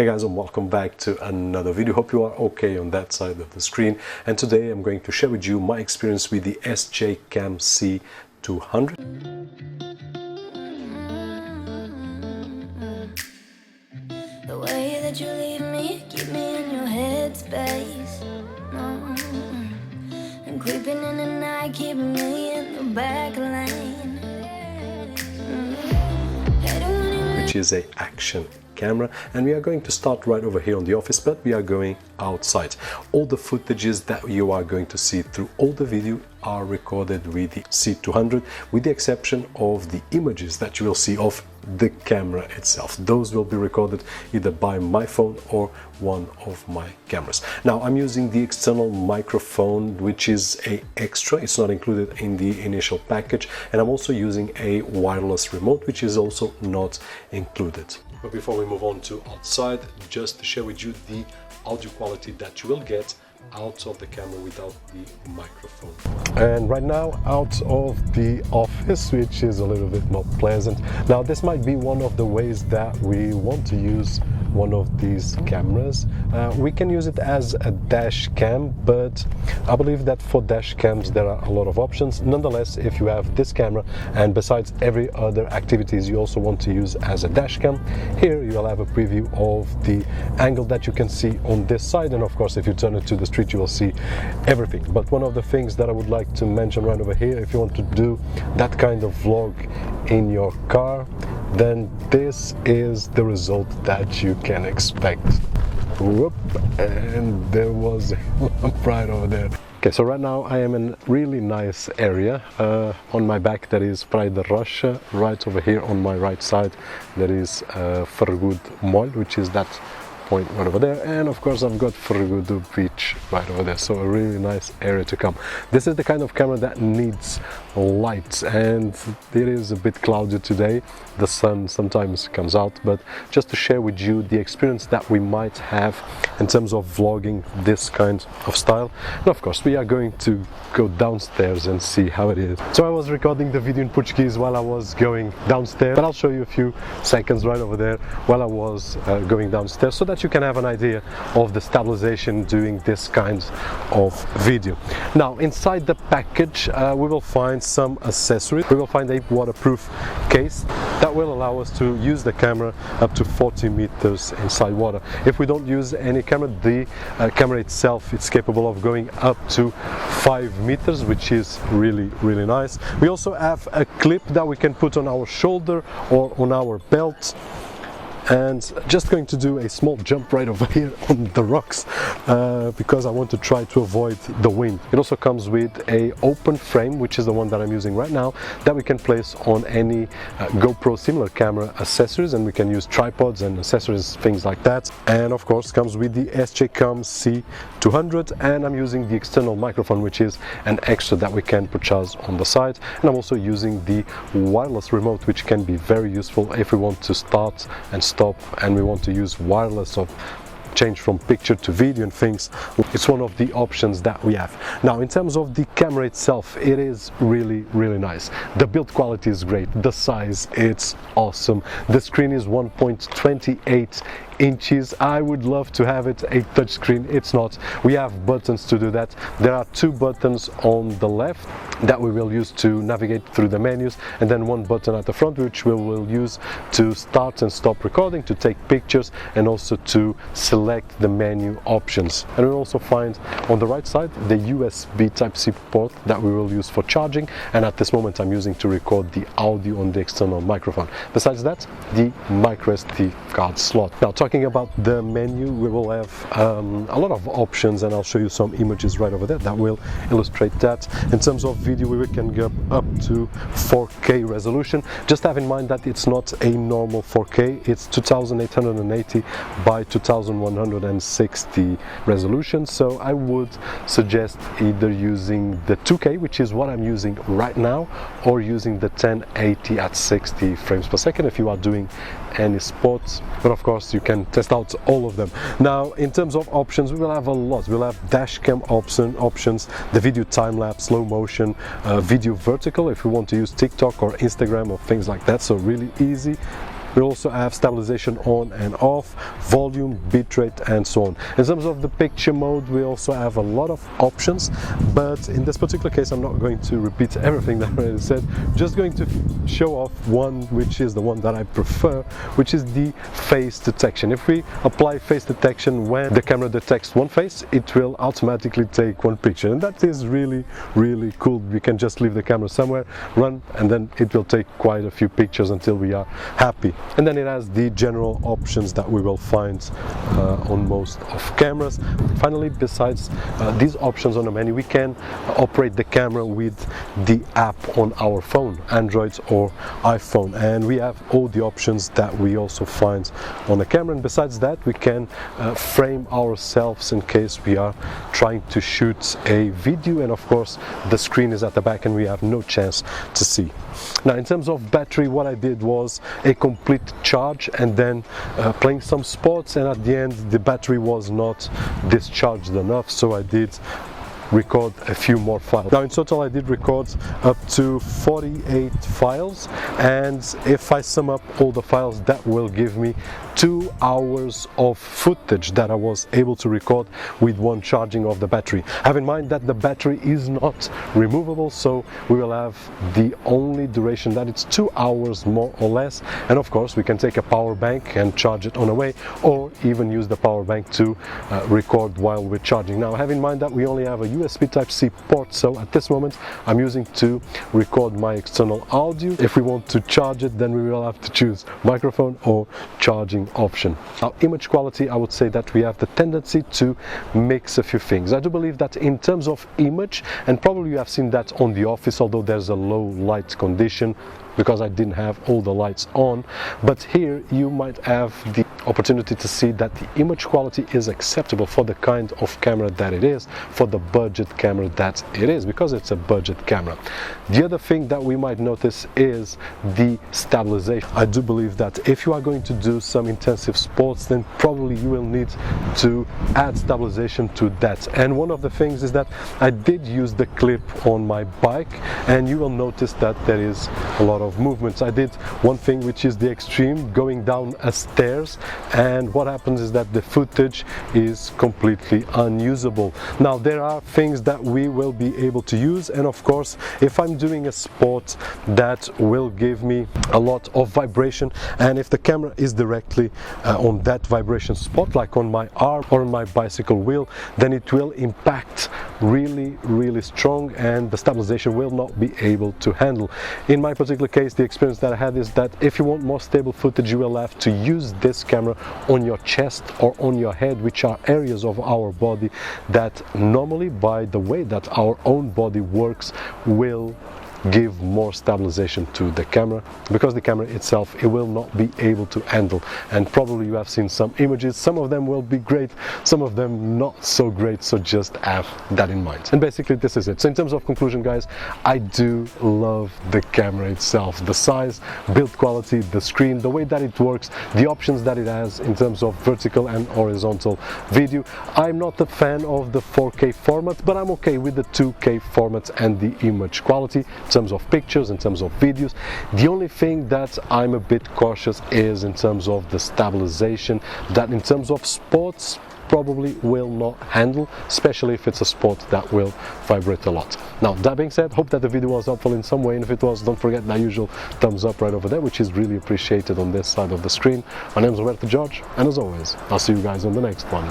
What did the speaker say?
Hey guys, and welcome back to another video. Hope you are okay on that side of the screen. And today I'm going to share with you my experience with the SJCAM C200. The way that you leave me, keep me in your headspace. And creeping in the night, keeping me in the back lane. Which is a action camera, and we are going to start right over here on the office, but we are going outside. All the footages that you are going to see through all the video are recorded with the C200, with the exception of the images that you will see of the camera itself. Those will be recorded either by my phone or one of my cameras. Now I'm using the external microphone, which is a extra, it's not included in the initial package, and I'm also using a wireless remote, which is also not included. But before we move on to outside, just to share with you the audio quality that you will get out of the camera without the microphone. And right now out of the office, which is a little bit not pleasant. Now this might be one of the ways that we want to use one of these cameras. We can use it as a dash cam, but I believe that for dash cams there are a lot of options. Nonetheless, if you have this camera and besides every other activities you also want to use as a dash cam, here you'll have a preview of the angle that you can see on this side, and of course if you turn it to the street you will see everything. But one of the things that I would like to mention right over here, if you want to do that kind of vlog in your car, then this is the result that you can expect. Whoop, and there was a lump right over there. Okay, so right now I am in a really nice area. On my back there is Praia da Rocha, right over here on my right side there is Ferragudo Mall, which is that point right over there, and of course I've got Ferragudo Beach right over there, so a really nice area to come. This is the kind of camera that needs light, and it is a bit cloudy today. The sun sometimes comes out, but just to share with you the experience that we might have in terms of vlogging this kind of style. And of course we are going to go downstairs and see how it is. So I was recording the video in Portuguese while I was going downstairs, but I'll show you a few seconds right over there while I was going downstairs, so that you can have an idea of the stabilization doing this kind of video. Now inside the package we will find some accessories. We will find a waterproof case that will allow us to use the camera up to 40 meters inside water. If we don't use any camera, the camera itself is capable of going up to 5 meters, which is really nice. We also have a clip that we can put on our shoulder or on our belt. And just going to do a small jump right over here on the rocks because I want to try to avoid the wind. It also comes with a open frame, which is the one that I'm using right now, that we can place on any GoPro similar camera accessories, and we can use tripods and accessories, things like that. And of course comes with the SJCAM C200, and I'm using the external microphone, which is an extra that we can purchase on the side. And I'm also using the wireless remote, which can be very useful if we want to start and stop and we want to use wireless or change from picture to video and things. It's one of the options that we have. Now in terms of the camera itself, it is really nice. The build quality is great, the size, it's awesome. The screen is 1.28 inches. I would love to have it a touch screen. It's not. We have buttons to do that. There are two buttons on the left that we will use to navigate through the menus, and then one button at the front which we will use to start and stop recording, to take pictures, and also to select the menu options. And we'll also find on the right side the USB Type-C port that we will use for charging, and at this moment I'm using to record the audio on the external microphone. Besides that, the micro SD card slot. Now talking about the menu, we will have a lot of options, and I'll show you some images right over there that will illustrate that. In terms of video, we can go up to 4K resolution. Just have in mind that it's not a normal 4K, it's 2880 by 2160 resolution, so I would suggest either using the 2K, which is what I'm using right now, or using the 1080 at 60 frames per second if you are doing any sports. But of course you can test out all of them. Now in terms of options, we will have a lot. We'll have dash cam options, the video time-lapse, slow motion, video vertical if we want to use TikTok or Instagram or things like that, so really easy. We also have stabilization on and off, volume, bitrate, and so on. In terms of the picture mode, we also have a lot of options, but in this particular case I'm not going to repeat everything that I already said, just going to show off one which is the one that I prefer, which is the face detection. If we apply face detection, when the camera detects one face, it will automatically take one picture, and that is really cool. We can just leave the camera somewhere, run, and then it will take quite a few pictures until we are happy. And then it has the general options that we will find on most of cameras. Finally, besides these options on the menu, we can operate the camera with the app on our phone, Android or iPhone, and we have all the options that we also find on the camera. And besides that, we can frame ourselves in case we are trying to shoot a video, and of course the screen is at the back and we have no chance to see. Now, in terms of battery, what I did was a complete charge and then playing some sports, and at the end the battery was not discharged enough, so I did record a few more files. Now in total I did record up to 48 files, and if I sum up all the files, that will give me 2 hours of footage that I was able to record with one charging of the battery. Have in mind that the battery is not removable, so we will have the only duration that it's 2 hours more or less, and of course we can take a power bank and charge it on the way, or even use the power bank to record while we're charging. Now have in mind that we only have a USB Type-C port, so at this moment I'm using to record my external audio. If we want to charge it, then we will have to choose microphone or charging option. Now, image quality, I would say that we have the tendency to mix a few things. I do believe that in terms of image, and probably you have seen that on the office, although there's a low light condition because I didn't have all the lights on, but here you might have the opportunity to see that the image quality is acceptable for the kind of camera that it is, for the budget camera that it is, because it's a budget camera. The other thing that we might notice is the stabilization. I do believe that if you are going to do some intensive sports, then probably you will need to add stabilization to that. And one of the things is that I did use the clip on my bike, and you will notice that there is a lot of movements. I did one thing, which is the extreme, going down a stairs, and what happens is that the footage is completely unusable. Now there are things that we will be able to use, and of course if I'm doing a sport that will give me a lot of vibration, and if the camera is directly on that vibration spot, like on my arm or on my bicycle wheel, then it will impact really strong, and the stabilization will not be able to handle. In my particular case, the experience that I had is that if you want more stable footage, you will have to use this camera on your chest or on your head, which are areas of our body that normally, by the way that our own body works, will give more stabilization to the camera, because the camera itself, it will not be able to handle. And probably you have seen some images, some of them will be great, some of them not so great, so just have that in mind. And basically this is it. So in terms of conclusion, guys, I do love the camera itself, the size, build quality, the screen, the way that it works, the options that it has in terms of vertical and horizontal video. I'm not a fan of the 4K format, but I'm okay with the 2K format and the image quality in terms of pictures, in terms of videos. The only thing that I'm a bit cautious is in terms of the stabilization, that in terms of sports probably will not handle, especially if it's a sport that will vibrate a lot. Now that being said, hope that the video was helpful in some way, and if it was, don't forget that usual thumbs up right over there, which is really appreciated on this side of the screen. My name is Roberto, and as always, I'll see you guys on the next one.